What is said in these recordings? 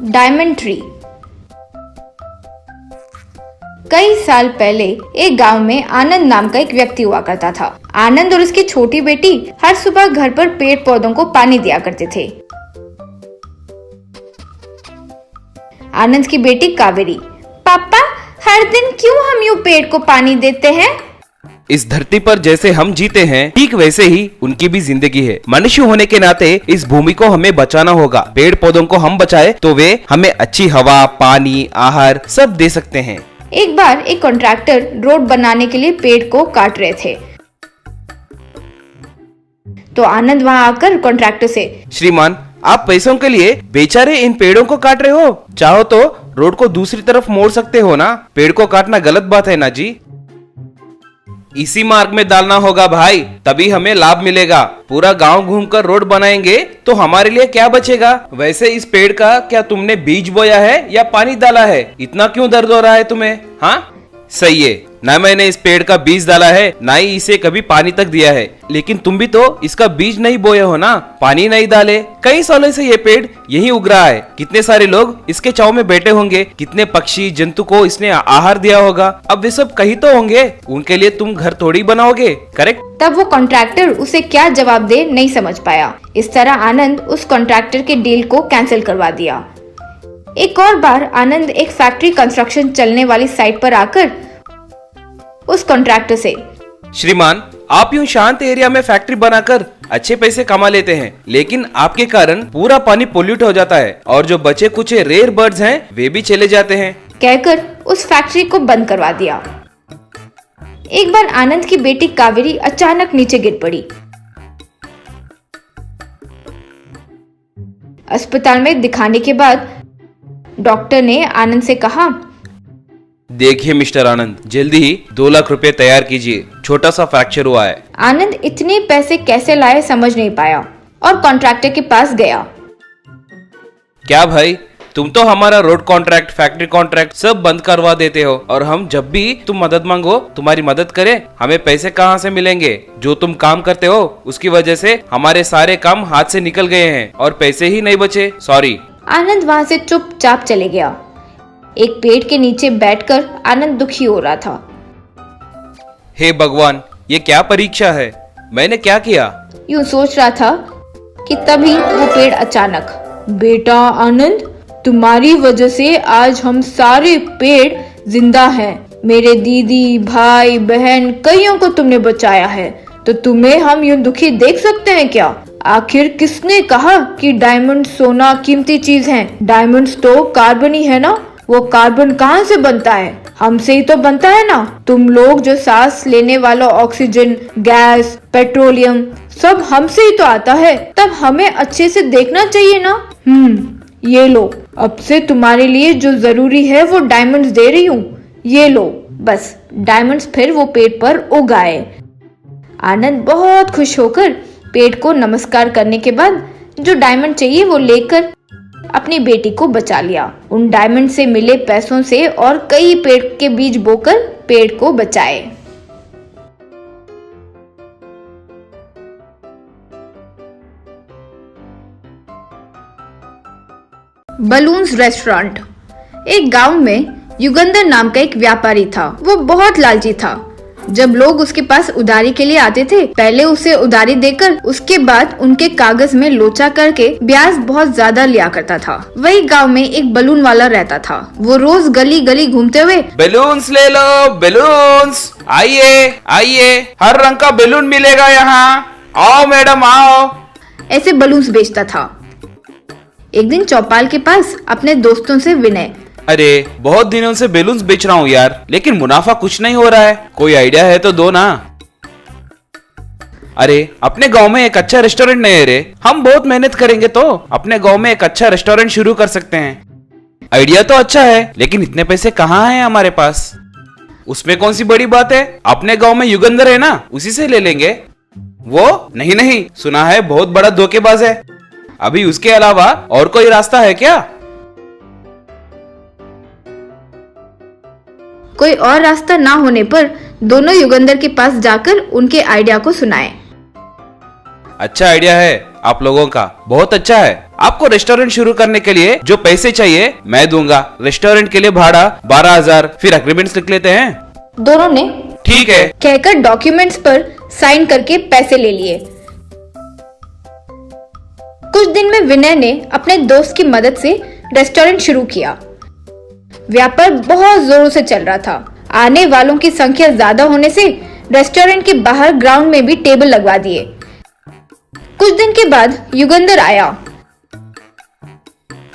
Diamond tree. कई साल पहले एक गांव में आनंद नाम का एक व्यक्ति हुआ करता था। आनंद और उसकी छोटी बेटी हर सुबह घर पर पेड़ पौधों को पानी दिया करते थे। आनंद की बेटी कावेरी, पापा हर दिन क्यों हम यूं पेड़ को पानी देते हैं? इस धरती पर जैसे हम जीते हैं ठीक वैसे ही उनकी भी जिंदगी है। मनुष्य होने के नाते इस भूमि को हमें बचाना होगा। पेड़ पौधों को हम बचाए तो वे हमें अच्छी हवा, पानी, आहार सब दे सकते हैं। एक बार एक कॉन्ट्रैक्टर रोड बनाने के लिए पेड़ को काट रहे थे, तो आनंद वहां आकर कॉन्ट्रैक्टर से, श्रीमान आप पैसों के लिए बेचारे इन पेड़ों को काट रहे हो, चाहो तो रोड को दूसरी तरफ मोड़ सकते हो ना। पेड़ को काटना गलत बात है ना जी। इसी मार्ग में डालना होगा भाई, तभी हमें लाभ मिलेगा। पूरा गांव घूमकर रोड बनाएंगे तो हमारे लिए क्या बचेगा? वैसे इस पेड़ का क्या तुमने बीज बोया है या पानी डाला है? इतना क्यों दर्द हो रहा है तुम्हें? हाँ सही है, ना मैंने इस पेड़ का बीज डाला है ना ही इसे कभी पानी तक दिया है। लेकिन तुम भी तो इसका बीज नहीं बोए हो ना, पानी नहीं डाले। कई सालों से ये पेड़ यही उग रहा है। कितने सारे लोग इसके छांव में बैठे होंगे, कितने पक्षी जंतु को इसने आहार दिया होगा। अब वे सब कहीं तो होंगे, उनके लिए तुम घर थोड़ी बनाओगे, करेक्ट? तब वो कॉन्ट्रैक्टर उसे क्या जवाब दे नहीं समझ पाया। इस तरह आनंद उस कॉन्ट्रैक्टर के डील को कैंसिल करवा दिया। एक और बार आनंद एक फैक्ट्री कंस्ट्रक्शन चलने वाली साइट पर आकर उस कॉन्ट्रैक्टर से, श्रीमान आप यूं शांत एरिया में फैक्ट्री बनाकर अच्छे पैसे कमा लेते हैं, लेकिन आपके कारण पूरा पानी पोल्यूट हो जाता है और जो बचे कुछ रेयर बर्ड्स हैं वे भी चले जाते हैं, कहकर उस फैक्ट्री को बंद करवा दिया। एक बार आनंद की बेटी कावेरी अचानक नीचे गिर पड़ी। अस्पताल में दिखाने के बाद डॉक्टर ने आनंद से कहा, देखिए मिस्टर आनंद, जल्दी ही 2 लाख रुपए तैयार कीजिए, छोटा सा फ्रैक्चर हुआ है। आनंद इतने पैसे कैसे लाए समझ नहीं पाया और कॉन्ट्रैक्टर के पास गया। क्या भाई, तुम तो हमारा रोड कॉन्ट्रैक्ट, फैक्ट्री कॉन्ट्रैक्ट सब बंद करवा देते हो और हम जब भी तुम मदद मांगो तुम्हारी मदद करें, हमें पैसे कहाँ से मिलेंगे? जो तुम काम करते हो उसकी वजह से हमारे सारे काम हाथ से निकल गए हैं और पैसे ही नहीं बचे। सॉरी। आनंद वहाँ से चुपचाप चले गया। एक पेड़ के नीचे बैठकर आनंद दुखी हो रहा था। हे भगवान, ये क्या परीक्षा है? मैंने क्या किया? यूं सोच रहा था कि तभी वो पेड़ अचानक, बेटा आनंद, तुम्हारी वजह से आज हम सारे पेड़ जिंदा हैं। मेरे दीदी, भाई, बहन कईयों को तुमने बचाया है, तो तुम्हें हम यूं दुखी देख सकते हैं क्या? आखिर किसने कहा कि डायमंड सोना कीमती चीज है? डायमंड्स तो कार्बन ही है ना। वो कार्बन कहाँ से बनता है? हमसे ही तो बनता है ना। तुम लोग जो सांस लेने वाला ऑक्सीजन, गैस, पेट्रोलियम सब हमसे ही तो आता है। तब हमें अच्छे से देखना चाहिए ना। ये लो, अब से तुम्हारे लिए जो जरूरी है वो डायमंड्स दे रही हूँ। ये लो। बस डायमंड्स फिर वो पेड़ पर उग आए। आनंद बहुत खुश होकर पेड़ को नमस्कार करने के बाद जो डायमंड चाहिए वो लेकर अपनी बेटी को बचा लिया। उन डायमंड से मिले पैसों से और कई पेड़ के बीज बोकर पेड़ को बचाए। Balloons restaurant. एक गांव में युगंधर नाम का एक व्यापारी था। वो बहुत लालची था। जब लोग उसके पास उधारी के लिए आते थे, पहले उसे उधारी देकर उसके बाद उनके कागज में लोचा करके ब्याज बहुत ज्यादा लिया करता था। वही गांव में एक बलून वाला रहता था। वो रोज गली गली घूमते हुए, बैलून्स ले लो, बैलून्स, आइए आइए, हर रंग का बैलून मिलेगा यहाँ, आओ मैडम आओ, ऐसे बलून्स बेचता था। एक दिन चौपाल के पास अपने दोस्तों से विनय, अरे बहुत दिनों से बैलून्स बेच रहा हूँ यार, लेकिन मुनाफा कुछ नहीं हो रहा है, कोई आइडिया है तो दो ना। अरे अपने गांव में एक अच्छा रेस्टोरेंट नहीं है रे, हम बहुत मेहनत करेंगे तो अपने गांव में एक अच्छा रेस्टोरेंट शुरू कर सकते हैं। आइडिया तो अच्छा है, लेकिन इतने पैसे कहाँ हैं हमारे पास? उसमें कौन सी बड़ी बात है, अपने गांव में युगंधर है ना, उसी से ले लेंगे। वो नहीं, सुना है बहुत बड़ा धोखेबाज है। अभी उसके अलावा और कोई रास्ता है क्या? कोई और रास्ता ना होने पर दोनों युगंधर के पास जाकर उनके आइडिया को सुनाए। अच्छा आइडिया है आप लोगों का, बहुत अच्छा है, आपको रेस्टोरेंट शुरू करने के लिए जो पैसे चाहिए मैं दूंगा। रेस्टोरेंट के लिए भाड़ा 12,000। फिर एग्रीमेंट्स लिख लेते हैं। दोनों ने ठीक है कहकर डॉक्यूमेंट्स पर साइन करके पैसे ले लिए। कुछ दिन में विनय ने अपने दोस्त की मदद से रेस्टोरेंट शुरू किया। व्यापार बहुत जोरों से चल रहा था। आने वालों की संख्या ज्यादा होने से रेस्टोरेंट के बाहर ग्राउंड में भी टेबल लगवा दिए। कुछ दिन के बाद युगंधर आया।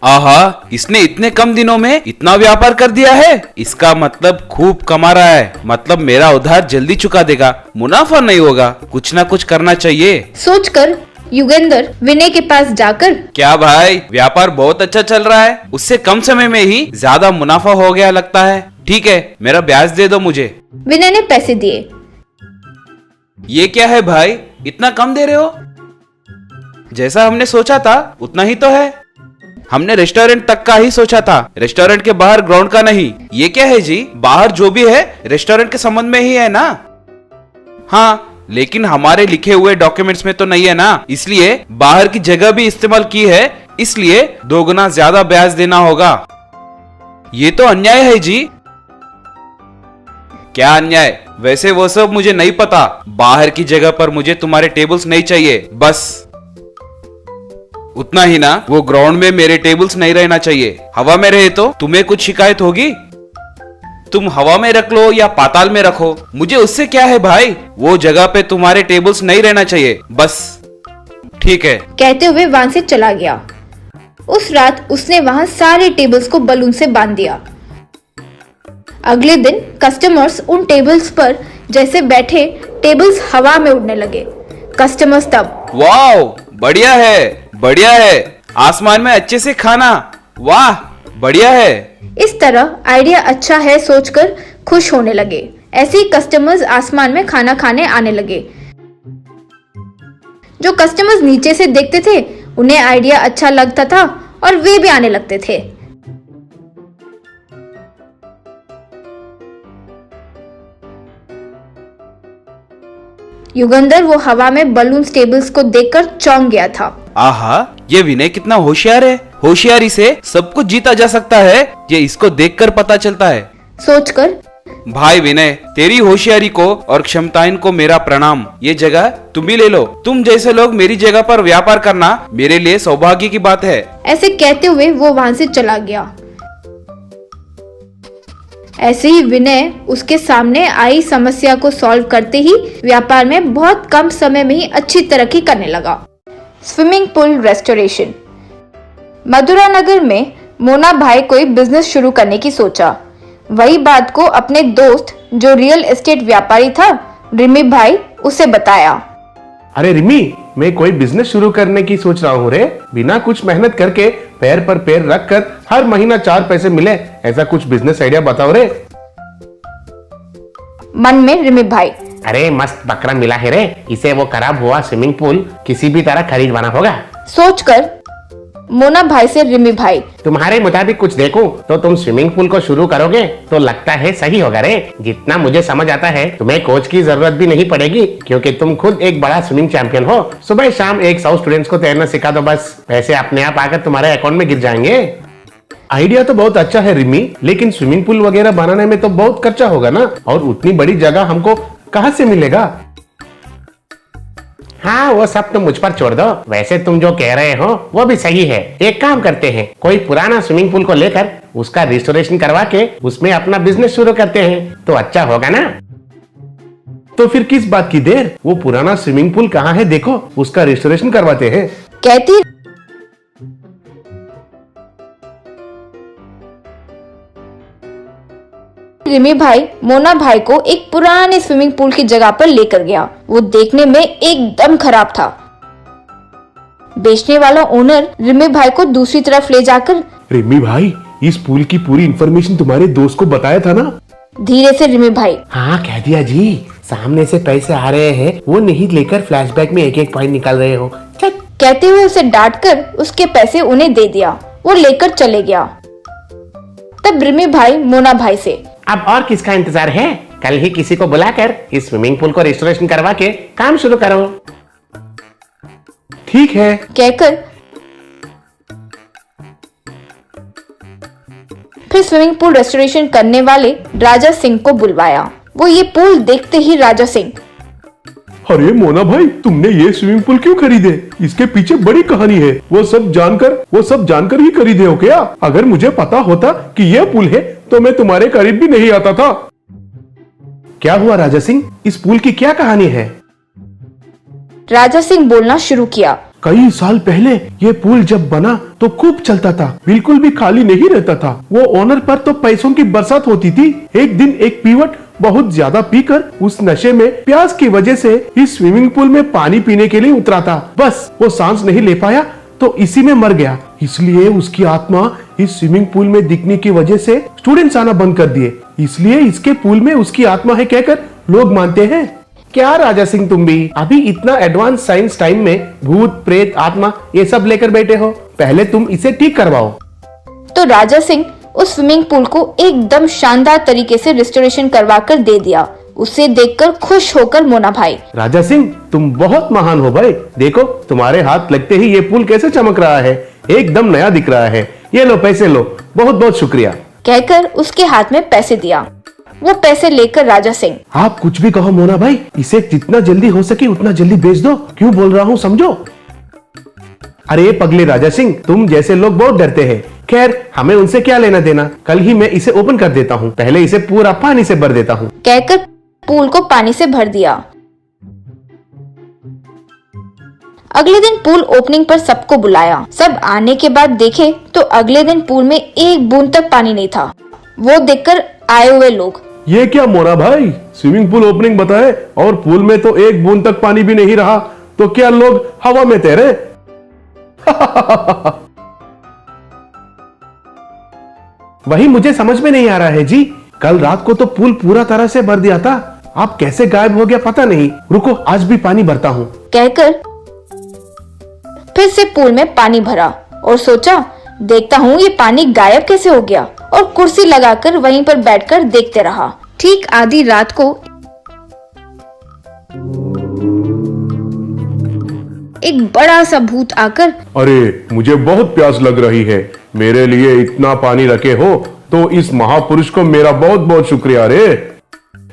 आहा, इसने इतने कम दिनों में इतना व्यापार कर दिया है। इसका मतलब खूब कमा रहा है। मतलब मेरा उधार जल्दी चुका देगा। मुनाफा नहीं होगा, कुछ ना कुछ करना चाहिए। सोचकर युगेंद्र विनय के पास जाकर, क्या भाई, व्यापार बहुत अच्छा चल रहा है। उससे कम समय में ही ज्यादा मुनाफा हो गया लगता है। ठीक है, मेरा ब्याज दे दो मुझे। विनय ने पैसे दिए। ये क्या है भाई, इतना कम दे रहे हो? जैसा हमने सोचा था उतना ही तो है। हमने रेस्टोरेंट तक का ही सोचा था, रेस्टोरेंट के बाहर ग्राउंड का नहीं। ये क्या है जी, बाहर जो भी है रेस्टोरेंट के संबंध में ही है ना? हाँ, लेकिन हमारे लिखे हुए डॉक्यूमेंट्स में तो नहीं है ना, इसलिए बाहर की जगह भी इस्तेमाल की है, इसलिए 2 गुना ज्यादा ब्याज देना होगा। ये तो अन्याय है जी। क्या अन्याय? वैसे वो सब मुझे नहीं पता। बाहर की जगह पर मुझे तुम्हारे टेबल्स नहीं चाहिए, बस उतना ही ना। वो ग्राउंड में मेरे टेबल्स नहीं रहना चाहिए। हवा में रहे तो तुम्हें कुछ शिकायत होगी? तुम हवा में रख लो या पाताल में रखो, मुझे उससे क्या है भाई। वो जगह पे तुम्हारे टेबल्स नहीं रहना चाहिए, बस। ठीक है, कहते हुए वहां से चला गया। उस रात उसने वहां सारे टेबल्स को बलून से बांध दिया। अगले दिन कस्टमर्स उन टेबल्स पर जैसे बैठे, टेबल्स हवा में उड़ने लगे। कस्टमर्स तब, वाह, बढ़िया है, बढ़िया है। आसमान में अच्छे से खाना, वाह, बढ़िया है। इस तरह आइडिया अच्छा है सोचकर खुश होने लगे। ऐसे ही कस्टमर्स आसमान में खाना खाने आने लगे। जो कस्टमर्स नीचे से देखते थे उन्हें आइडिया अच्छा लगता था और वे भी आने लगते थे। युगंधर वो हवा में बलून टेबल्स को देखकर चौंक गया था। आहा, ये विनय कितना होशियार है। होशियारी से सब कुछ जीता जा सकता है, ये इसको देखकर पता चलता है। सोचकर, भाई विनय, तेरी होशियारी को और क्षमताएं को मेरा प्रणाम। ये जगह तुम भी ले लो। तुम जैसे लोग मेरी जगह पर व्यापार करना मेरे लिए सौभाग्य की बात है। ऐसे कहते हुए वो वहां से चला गया। ऐसे ही विनय उसके सामने आई समस्या को सॉल्व करते ही व्यापार में बहुत कम समय में ही अच्छी तरक्की करने लगा। Swimming pool restoration. Madhura Nagar में मोना भाई कोई बिजनेस शुरू करने की सोचा। वही बात को अपने दोस्त जो रियल एस्टेट व्यापारी था रिमी भाई उसे बताया। अरे रिमी, मैं कोई बिजनेस शुरू करने की सोच रहा हूँ रे। बिना कुछ मेहनत करके पैर पर पैर रख कर हर महीना 4 पैसे मिले, ऐसा कुछ बिजनेस आइडिया बताओ रे। मन में रिमी भाई, अरे मस्त बकरा मिला है रे, इसे वो खराब हुआ स्विमिंग पूल किसी भी तरह खरीदवाना होगा। सोचकर मोना भाई से रिमी भाई, तुम्हारे मुताबिक कुछ देखूं तो तुम स्विमिंग पूल को शुरू करोगे तो लगता है सही होगा रे। जितना मुझे समझ आता है तुम्हें कोच की जरूरत भी नहीं पड़ेगी, क्योंकि तुम खुद एक बड़ा स्विमिंग चैंपियन हो। सुबह शाम 100 स्टूडेंट्स को तैरना सिखा दो, बस पैसे अपने आप आकर तुम्हारे अकाउंट में गिर जाएंगे। आइडिया तो बहुत अच्छा है रिमी, लेकिन स्विमिंग पूल वगैरह बनाने में तो बहुत खर्चा होगा ना, और उतनी बड़ी जगह हमको कहाँ से मिलेगा? हाँ, वो सब तुम मुझ पर छोड़ दो। वैसे तुम जो कह रहे हो वो भी सही है। एक काम करते हैं, कोई पुराना स्विमिंग पूल को लेकर उसका रिस्टोरेशन करवा के उसमें अपना बिजनेस शुरू करते हैं, तो अच्छा होगा ना। तो फिर किस बात की देर, वो पुराना स्विमिंग पूल कहाँ है देखो, उसका रिस्टोरेशन करवाते हैं। कहती रिमी भाई मोना भाई को एक पुराने स्विमिंग पूल की जगह पर लेकर गया। वो देखने में एकदम खराब था। बेचने वाला ओनर रिमी भाई को दूसरी तरफ ले जाकर, रिमी भाई, इस पूल की पूरी इन्फॉर्मेशन तुम्हारे दोस्त को बताया था ना? धीरे से रिमी भाई, हाँ कह दिया जी। सामने से पैसे आ रहे हैं, वो नहीं लेकर फ्लैशबैक में एक एक पॉइंट निकाल रहे हो। कहते हुए उसे डांटकर उसके पैसे उन्हें दे दिया। वो लेकर चले गया। तब रिमी भाई मोना भाई से, अब और किसका इंतजार है? कल ही किसी को बुलाकर इस स्विमिंग पूल को रिस्टोरेशन करवा के काम शुरू करो। ठीक है, कहकर फिर स्विमिंग पूल रेस्टोरेशन करने वाले राजा सिंह को बुलवाया। वो ये पूल देखते ही राजा सिंह, अरे मोना भाई, तुमने ये स्विमिंग पूल क्यों खरीदे? इसके पीछे बड़ी कहानी है। वो सब जानकर ही खरीदे हो क्या? अगर मुझे पता होता कि ये पूल है तो मैं तुम्हारे करीब भी नहीं आता था। क्या हुआ राजा सिंह? इस पूल की क्या कहानी है? राजा सिंह बोलना शुरू किया। कई साल पहले ये पुल जब बना तो खूब चलता था, बिल्कुल भी खाली नहीं रहता था। वो ओनर पर तो पैसों की बरसात होती थी। एक दिन एक पीवट बहुत ज्यादा पीकर उस नशे में प्यास की वजह से इस स्विमिंग पूल में पानी पीने के लिए उतरा था। बस वो सांस नहीं ले पाया तो इसी में मर गया। इसलिए उसकी आत्मा इस स्विमिंग पूल में दिखने की वजह से स्टूडेंट्स आना बंद कर दिए। इसलिए इसके पूल में उसकी आत्मा है कहकर लोग मानते हैं। क्या राजा सिंह, तुम भी अभी इतना एडवांस साइंस टाइम में भूत प्रेत आत्मा ये सब लेकर बैठे हो? पहले तुम इसे ठीक करवाओ। तो राजा सिंह उस स्विमिंग पूल को एकदम शानदार तरीके से रिस्टोरेशन करवा कर दे दिया। उसे देखकर खुश होकर मोना भाई, राजा सिंह तुम बहुत महान हो भाई। देखो तुम्हारे हाथ लगते ही ये पुल कैसे चमक रहा है, एकदम नया दिख रहा है। ये लो पैसे लो, बहुत बहुत शुक्रिया कहकर उसके हाथ में पैसे दिया। वो पैसे लेकर राजा सिंह, आप कुछ भी कहो मोना भाई, इसे जितना जल्दी हो सके उतना जल्दी बेच दो। क्यों बोल रहा हूँ समझो। अरे पगले राजा सिंह, तुम जैसे लोग बहुत डरते हैं। खैर हमें उनसे क्या लेना देना, कल ही मैं इसे ओपन कर देता हूँ। पहले इसे पूरा पानी से भर देता हूँ। कहकर पूल को पानी से भर दिया। अगले दिन पूल ओपनिंग पर सबको बुलाया। सब आने के बाद देखे तो अगले दिन पूल में एक बूंद तक पानी नहीं था। वो देखकर आए हुए लोग, ये क्या मोना भाई, स्विमिंग पूल ओपनिंग बताए और पूल में तो एक बूंद तक पानी भी नहीं रहा, तो क्या लोग हवा में तैरे? वही मुझे समझ में नहीं आ रहा है जी। कल रात को तो पूल पूरा तरह से भर दिया था, आप कैसे गायब हो गया पता नहीं। रुको आज भी पानी भरता हूँ। कहकर फिर से पूल में पानी भरा और सोचा देखता हूँ ये पानी गायब कैसे हो गया, और कुर्सी लगाकर वहीं पर बैठकर देखते रहा। ठीक आधी रात को एक बड़ा सा भूत आकर, अरे मुझे बहुत प्यास लग रही है, मेरे लिए इतना पानी रखे हो तो इस महापुरुष को मेरा बहुत बहुत शुक्रिया रे।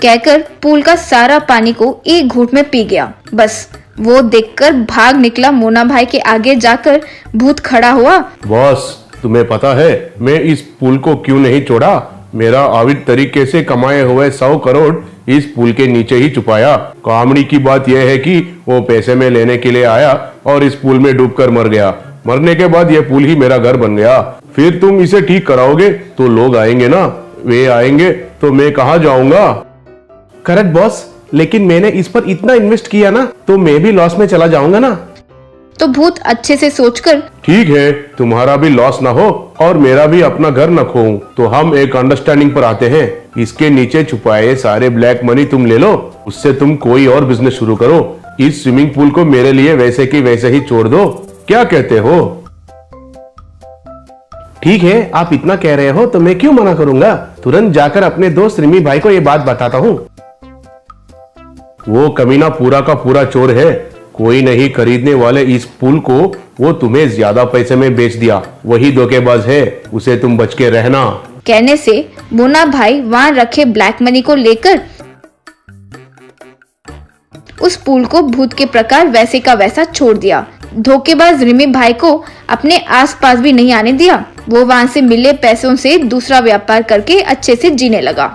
कहकर पूल का सारा पानी को एक घूंट में पी गया। बस वो देखकर भाग निकला। मोना भाई के आगे जाकर भूत खड़ा हुआ। बॉस तुम्हें पता है मैं इस पुल को क्यों नहीं छोड़ा? मेरा अवैध तरीके से कमाए हुए 100 करोड़ इस पुल के नीचे ही छुपाया। कॉमेडी की बात यह है कि वो पैसे में लेने के लिए आया और इस पुल में डूबकर मर गया। मरने के बाद ये पुल ही मेरा घर बन गया। फिर तुम इसे ठीक कराओगे तो लोग आएंगे ना, वे आएंगे तो मैं कहाँ जाऊंगा? करेक्ट बॉस, लेकिन मैंने इस पर इतना इन्वेस्ट किया ना, तो मैं भी लॉस में चला जाऊंगा ना। तो भूत अच्छे से सोचकर, ठीक है तुम्हारा भी लॉस ना हो और मेरा भी अपना घर न खोऊं, तो हम एक अंडरस्टैंडिंग पर आते हैं। इसके नीचे छुपाए सारे ब्लैक मनी तुम ले लो, उससे तुम कोई और बिजनेस शुरू करो। इस स्विमिंग पूल को मेरे लिए वैसे की वैसे ही छोड़ दो, क्या कहते हो? ठीक है आप इतना कह रहे हो तो मैं क्यों मना करूंगा। तुरंत जाकर अपने दोस्त रिमी भाई को ये बात बताता हूँ। वो कमीना पूरा का पूरा चोर है। कोई नहीं खरीदने वाले इस पुल को वो तुम्हें ज्यादा पैसे में बेच दिया, वही धोखेबाज है, उसे तुम बच के रहना। कहने से मोना भाई वहां रखे ब्लैक मनी को लेकर उस पुल को भूत के प्रकार वैसे का वैसा छोड़ दिया। धोखेबाज रिमी भाई को अपने आसपास भी नहीं आने दिया। वो वहां से मिले पैसों से दूसरा व्यापार करके अच्छे से जीने लगा।